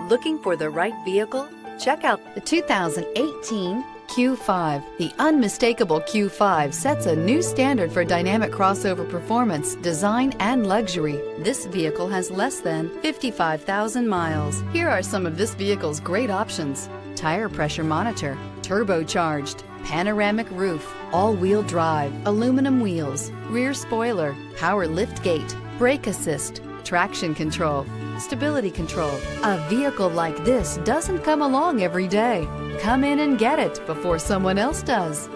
Looking for the right vehicle? Check out the 2018 Q5. The unmistakable Q5 sets a new standard for dynamic crossover performance, design, and luxury. This vehicle has less than 55,000 miles. Here are some of this vehicle's great options: tire pressure monitor, turbocharged, panoramic roof, all-wheel drive, aluminum wheels, rear spoiler, power liftgate, brake assist, traction control, stability control. A vehicle like this doesn't come along every day. Come in and get it before someone else does.